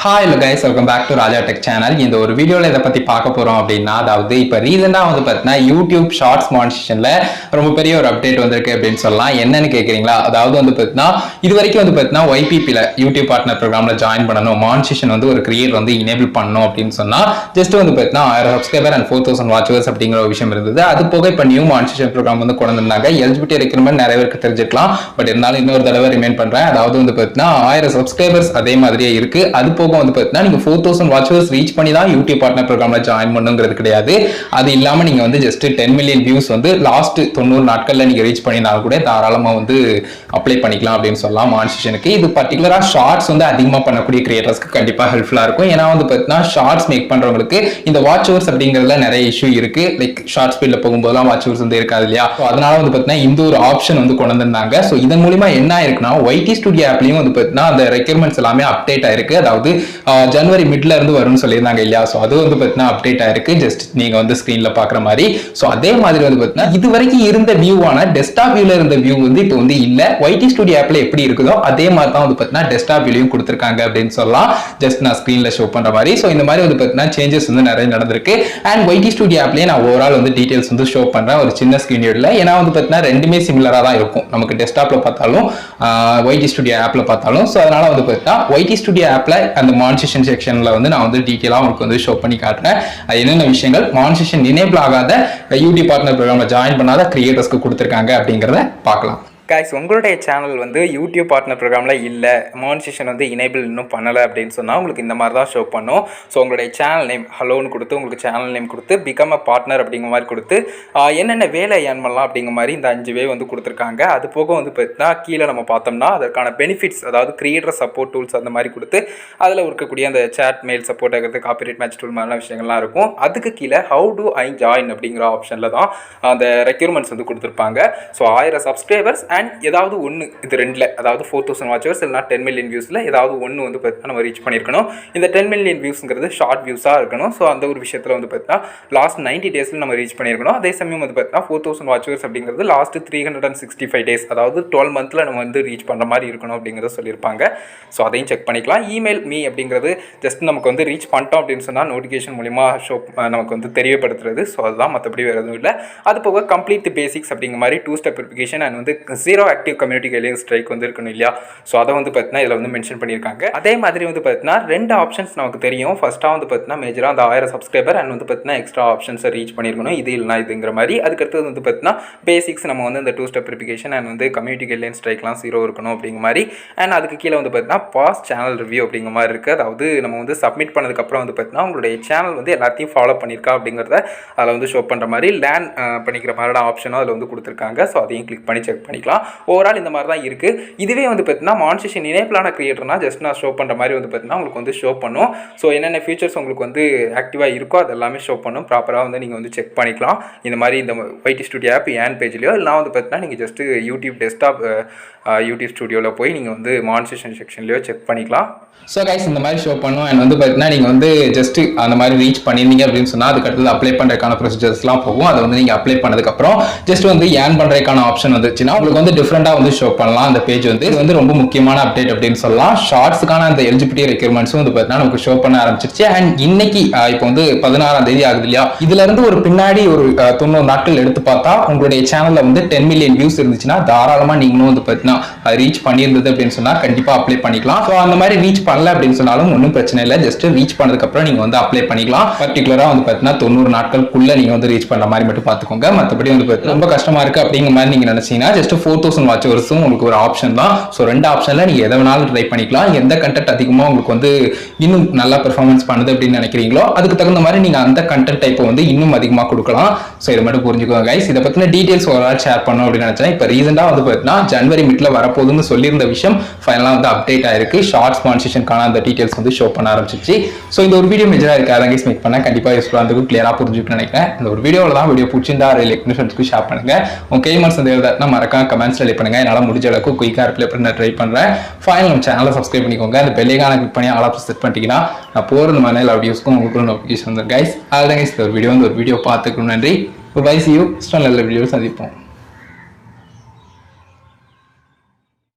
Hi hello guys, welcome back to Raja Tech channel. இந்த ஒரு வீடியோல இத பத்தி பார்க்க போறோம் அப்படினா அதாவது இப்ப ரீசன்ட்டா பார்த்தீனா YouTube Shorts மானிட்டேஷன்ல ரொம்ப பெரிய ஒரு அப்டேட் வந்திருக்கு அப்படினு சொல்லலாம். என்னன்னு கேக்குறீங்களா? அதாவது பார்த்தீனா இதுவரைக்கும் பார்த்தீனா YPP ல YouTube பார்ட்னர் புரோகிராம்ல ஜாயின் பண்ணனும். மானிட்டேஷன் ஒரு கிரியேட்டர் எனேபிள் பண்ணனும் அப்படினு சொன்னா ஜஸ்ட் பார்த்தீனா 1000 சப்ஸ்கிரைபர் and 4000 வாட்சர்ஸ் அப்படிங்கற ஒரு விஷயம் இருந்தது. அது போக இப்ப நியூ மானிட்டேஷன் புரோகிராம் கொண்டு வந்தாங்க. எலிஜிபிலிட்டி ரெக்யர்மென்ட் நிறைய பேருக்கு தெரிஞ்சிருக்கலாம். பட் இருந்தாலும் இன்னொரு தடவை ரிமைண்ட் பண்றேன். அதாவது பார்த்தீனா 1000 சப்ஸ்கிரைபர்ஸ் அதே மாதிரியே இருக்கு. அது போக நீங்க 4000 வாட்சர்ஸ் ரீச் பண்ணி தான் YouTube பார்ட்னர் புரோகிராம்ல ஜாயின் பண்ணனும்ங்கிறது கிடையாது. அது இல்லாம நீங்க ஜஸ்ட் 10 மில்லியன் வியூஸ் லாஸ்ட் 90 நாட்கள்ல நீங்க ரீச் பண்ணினாலும் கூட தாராளமா அப்ளை பண்ணிக்கலாம் அப்படினு சொல்லலாம் மானிட்டேஷனுக்கு. இது பர்టిక్యులரா ஷார்ட்ஸ் அதிகமா பண்ணக்கூடிய கிரியேட்டர்ஸ்க்கு கண்டிப்பா ஹெல்ப்ஃபுல்லா இருக்கும். ஏனா பார்த்தீனா ஷார்ட்ஸ் மேக் பண்றவங்களுக்கு இந்த வாட்சர்ஸ் அப்படிங்கறதுல நிறைய இஷ்யூ இருக்கு. லைக் ஷார்ட் ஸ்பீட்ல போகும்போதெல்லாம் வாட்சர்ஸ் இருக்காது இல்லையா? சோ அதனால பார்த்தீனா இந்த ஒரு ஆப்ஷன் கொண்டு வந்தாங்க. சோ இதன் மூலமா என்ன ஆயிருக்குனா YT ஸ்டுடியோ ஆப்லயும் பார்த்தீனா அந்த ரெக்யர்மென்ட்ஸ் எல்லாமே அப்டேட் ஆயிருக்கு. அதாவது ஜனவரி மிட்ல இருந்து வரும்னு சொல்லியிருந்தாங்க இல்லையா? சோ அது பார்த்தீனா அப்டேட் ஆயிருக்கு. ஜஸ்ட் நீங்க ஸ்கிரீன்ல பாக்குற மாதிரி. சோ அதே மாதிரி பார்த்தீனா இதுவரைக்கும் இருந்த வியூவான டெஸ்க்டாப் வியூல இருந்த வியூ இப்போ இல்ல. YT ஸ்டுடியோ ஆப்ல எப்படி இருக்குதோ அதே மாதிரி தான் பார்த்தீனா டெஸ்க்டாப் வியூலயும் கொடுத்திருக்காங்க அப்படின்னு சொல்லலாம். ஜஸ்ட் நான் ஸ்கிரீன்ல ஷோ பண்ற மாதிரி. சோ இந்த மாதிரி பார்த்தீனா சேஞ்சஸ் நிறைய நடந்திருக்கு. அண்ட் YT ஸ்டுடியோ ஆப்லயே நான் ஓவரால் டீடைல்ஸ் ஷோ பண்றேன் ஒரு சின்ன ஸ்கிரீன்ல. ஏன்னா பார்த்தீனா ரெண்டுமே சிமிலரா தான் இருக்கும். நமக்கு டெஸ்க்டாப்ல பார்த்தாலும் YT ஸ்டுடியோ ஆப்ல பார்த்தாலும். சோ அதனால பார்த்தீனா YT ஸ்டுடியோ ஆப்ல அந்த மானிட்டேஷன் செக்ஷன்ல நான் டீடைலா உங்களுக்கு ஷோ பண்ணி காட்டுறேன். அது என்னென்ன விஷயங்கள் மானிட்டேஷன் எனேபிள் ஆகாத YouTube பார்ட்னர் புரோகிராம்ல ஜாயின் பண்ணாத கிரியேட்டர்ஸ்க்கு கொடுத்திருக்காங்க அப்படிங்கறத பார்க்கலாம். கைஸ், உங்களுடைய சேனல் யூடியூப் பார்ட்னர் ப்ரோக்ராமில் இல்லை, மானிட்டேஷன் எனேபிள் இன்னும் பண்ணலை அப்படின்னு சொன்னால் உங்களுக்கு இந்த மாதிரி தான் ஷோ பண்ணும். ஸோ உங்களுடைய சேனல் நேம் ஹலோன்னு கொடுத்து உங்களுக்கு சேனல் நேம் கொடுத்து பிகம் அ பார்ட்னர் அப்படிங்கிற மாதிரி கொடுத்து என்னென்ன வேலை ஏன் பண்ணலாம் அப்படிங்கிற மாதிரி இந்த 5 வே கொடுத்துருக்காங்க. அது போக பார்த்தீங்கன்னா கீழே நம்ம பார்த்தோம்னா அதற்கான பெனிஃபிட்ஸ், அதாவது கிரியேட்டர் சப்போர்ட் டூல்ஸ் அந்த மாதிரி கொடுத்து அதில் இருக்கக்கூடிய அந்த சேட் மெயில் சப்போர்ட் ஆகிறது, காப்பிரைட் மேட்ச் டூல் மாதிரிலாம் விஷயங்கள்லாம் இருக்கும். அதுக்கு கீழே ஹவு டு ஐ ஜாயின் அப்படிங்கிற ஆப்ஷனில் தான் அந்த ரெக்யூர்மெண்ட்ஸ் கொடுத்துருப்பாங்க. ஸோ 1000 சப்ஸ்கிரைபர்ஸ் அண்ட் ஏதாவது ஒன்று, இது ரெண்டில், அதாவது 4000 வாட்சர்ஸ் இல்லைனா 10 மில்லியன் வியூஸில் ஏதாவது ஒன்று பார்த்தீங்கன்னா நம்ம ரீச் பண்ணியிருக்கணும். இந்த 10 மில்லியன் வியூஸ்ங்கிறது ஷார்ட் வியூஸாக இருக்கணும். ஸோ அந்த ஒரு விஷயத்தில் பார்த்தீங்கன்னா லாஸ்ட் 90 டேஸில் நம்ம ரீச் பண்ணியிருக்கணும். அதே சமயம் பார்த்தீங்கன்னா 4000 வாட்சர்ஸ் அப்படிங்கிறது லாஸ்ட் 365 டேஸ், அதாவது 12 மந்த்தில் நம்ம ரீச் பண்ணுற மாதிரி இருக்கணும் அப்படிங்கிறத சொல்லியிருப்பாங்க. ஸோ அதையும் செக் பண்ணிக்கலாம். இமெயில் மீ அப்படிங்கிறது ஜஸ்ட் நமக்கு ரீச் பண்ணிட்டோம் அப்படின்னு சொன்னால் நோட்டிஃபிகேஷன் மூலிமா ஷோ நமக்கு தெரியப்படுத்துறது. ஸோ அதுதான், மற்றபடி வேறு எதுவும் இல்லை. அது போக கம்ப்ளீட் தி பேசிக்ஸ் அப்படிங்கிற மாதிரி 2 step verification and 0 active community guidelines strike இருக்கணும் இல்லையா? ஸோ அதை பார்த்தீங்கன்னா இதில் மென்ஷன் பண்ணியிருக்காங்க. அதே மாதிரி பார்த்தீங்கன்னா 2 ஆப்ஷன்ஸ் நமக்கு தெரியும். ஃபர்ஸ்ட்டாக பார்த்தீங்கன்னா மேஜராக அந்த 1000 சப்ஸ்கிரைபர் அண்ட் பார்த்தீங்கன்னா எக்ஸ்ட்ரா ஆப்ஷன்ஸை ரீச் பண்ணியிருக்கணும். இது இல்லைனா இதுங்கிற மாதிரி. அதுக்கடுத்தது பார்த்தீங்கன்னா பேசிக்ஸ் நம்ம இந்த 2 step verification and community guideline ஸ்ட்ரைக்லாம் 0 இருக்கணும் அப்படிங்கிற மாதிரி. அண்ட் அதுக்கு கீழே பார்த்தீங்கன்னா பாஸ் சேனல் ரிவ்யூ அப்படிங்கிற மாதிரி இருக்குது. அதாவது நம்ம சப்மிட் பண்ணதுக்கப்புறம் பார்த்தீங்கன்னா உங்களுடைய சேனல் எல்லாத்தையும் ஃபாலோ பண்ணியிருக்கா அப்படிங்கிறத அதில் ஷோ பண்ணுற மாதிரி லேர்ன் பண்ணிக்கிற மாதிரியான ஆப்ஷனும் அதில் கொடுத்துருக்காங்க. ஸோ அதையும் கிளிக் பண்ணி செக் பண்ணிக்கலாம். ஓவரால் இந்த மாதிரி தான் இருக்குது. இதுவே பார்த்தீங்கன்னா மானிட்டேஷன் எனேபிளான கிரியேட்டர்னா ஜஸ்ட் நான் ஷோ பண்ணுற மாதிரி பார்த்தீங்கன்னா உங்களுக்கு ஷோ பண்ணும். ஸோ என்னென்ன ஃபீச்சர்ஸ் உங்களுக்கு ஆக்டிவாக இருக்கோ அது எல்லாமே ஷோ பண்ணும். ப்ராப்பராக நீங்கள் செக் பண்ணிக்கலாம். இந்த மாதிரி இந்த YT ஸ்டுடியோ ஆப் ஏன் பேஜ்லையோ இல்லை பார்த்தீங்கன்னா நீங்கள் ஜஸ்ட்டு யூடியூப் டெஸ்க்டாப் யூடியூப் ஸ்டுடியோவில் போய் நீங்கள் மானிட்டேஷன் செக்ஷன்லையோ செக் பண்ணிக்கலாம். ஸோ கைஸ், இந்த மாதிரி ஷோ பண்ணும். அண்ட் பார்த்தீங்கன்னா நீங்கள் ஜஸ்ட் அந்த மாதிரி ரீச் பண்ணியிருந்தீங்க அப்படின்னு சொன்னால் அதுக்கடுத்து அப்ளை பண்ணுறதுக்கான ப்ரொசீஜர்ஸ்லாம் போகும். அதை நீங்கள் அப்ளை பண்ணதுக்கப்புறம் ஜஸ்ட் ஏன் பண்ணுறதுக்கான ஆப்ஷன் வந்துச்சுன்னா உங்களுக்கு டிஃப்ரெண்ட்டாக ஷோ பண்ணலாம். அந்த பேஜ் இது ரொம்ப முக்கியமான அப்டேட் அப்படின்னு சொல்லலாம். ஷார்ட்ஸுக்கான அந்த எலிஜிபிலிட்டி ரெக்யர்மெண்ட்ஸும் பார்த்தீங்கன்னா நமக்கு ஷோ பண்ண ஆரம்பிச்சிருச்சு. அண்ட் இன்னைக்கு இப்போ 16ஆம் தேதி ஆகுது இல்லையா? இதுல இருந்து ஒரு பின்னாடி ஒரு 90 நாட்கள் எடுத்து பார்த்தா உங்களுடைய சேனல்ல 10 மில்லியன் வியூஸ் இருந்துச்சுன்னா தாராளமா நீங்களும் பார்த்தீங்கன்னா ரீச் பண்ணியிருந்தது அப்படின்னு சொன்னா கண்டிப்பா அப்ளை பண்ணிக்கலாம். ஸோ அந்த மாதிரி ரீச் பண்ணல அப்படின்னு சொன்னாலும் ஒன்றும் பிரச்சனை இல்லை. ஜஸ்ட் ரீச் பண்ணதுக்கு அப்புறம் நீங்க அப்ளை பண்ணிக்கலாம். பர்டிகுலரா பார்த்தீங்கன்னா 90 நாட்களுக்குள்ள நீங்க ரீச் பண்ற மாதிரி மட்டும் பார்த்துக்கோங்க. மற்றபடி ரொம்ப கஷ்டமா இருக்கு அப்படிங்கிற மாதிரி நீங்க நினைச்சீங்கன்னா ஜஸ்ட் 4000 வாட்சர்ஸும் உங்களுக்கு ஒரு ஆப்ஷன் தான். ஸோ 2 ஆப்ஷன்ல நீங்க எதை வேணாலும் ட்ரை பண்ணிக்கலாம். எந்த கண்டென்ட் அதிகமா உங்களுக்கு இன்னும் நல்லா பெர்ஃபார்மன்ஸ் பண்ணுது அப்படின்னு நினைக்கிறீங்களோ அதுக்கு தகுந்த மாதிரி நீங்க அந்த கண்டென்ட் டைப்பை இன்னும் அதிகமா கொடுக்கலாம். ஸோ இதை மட்டும் புரிஞ்சுக்கோங்க கைஸ். இதை பத்தின டீடைல்ஸ் ஒரு ஷேர் பண்ணணும் அப்படின்னு நினைச்சேன். இப்போ ரீசெண்டா பார்த்தீங்கன்னா ஜனவரி மிட்ல வரப்போகுதுன்னு சொல்லியிருந்த விஷயம் ஃபைனலாக அப்டேட் ஆயிருக்கு. ஷார்ட்ஸ் மானிட்டேஷனுக்கான அந்த டீடைல்ஸ் ஷோ பண்ண ஆரம்பிச்சிச்சு. ஸோ இந்த ஒரு வீடியோ மேஜரா இருக்கு. அதை மேக் பண்ண கண்டிப்பா யூஸ்ஃபுல்லா இருக்கும், கிளியரா புரிஞ்சுக்கணும்னு நினைக்கிறேன். இந்த ஒரு வீடியோவில் தான் வீடியோ பிடிச்சிருந்தா ஃப்ரெண்ட்ஸ்க்கு ஷேர் பண்ணுங்க. உங்க கேமர்ஸ் மறக்காம கமெண்ட்ஸ் ரிலே பண்ணுங்க. என்னால் முடிஞ்ச அளவுக்கு குயிக்காக ரிப்ளை பண்ண ட்ரை பண்றேன். ஃபைனல் நம்ம சேனலை சப்ஸ்கிரைப் பண்ணிக்கோங்க. அந்த பெல்லைக்கான கிளிக் பண்ணி ஆல் ஆப்ஷன் செட் பண்ணிட்டீங்கன்னா நான் போகிற மாதிரி எல்லா வீடியோஸ்க்கும் உங்களுக்கு நோட்டிஃபிகேஷன் வந்துடும் கைஸ். அதுதான் கைஸ், இந்த ஒரு வீடியோ பார்த்துக்கணும். நன்றி. Bye, see you. நல்ல வீடியோ சந்திப்போம்.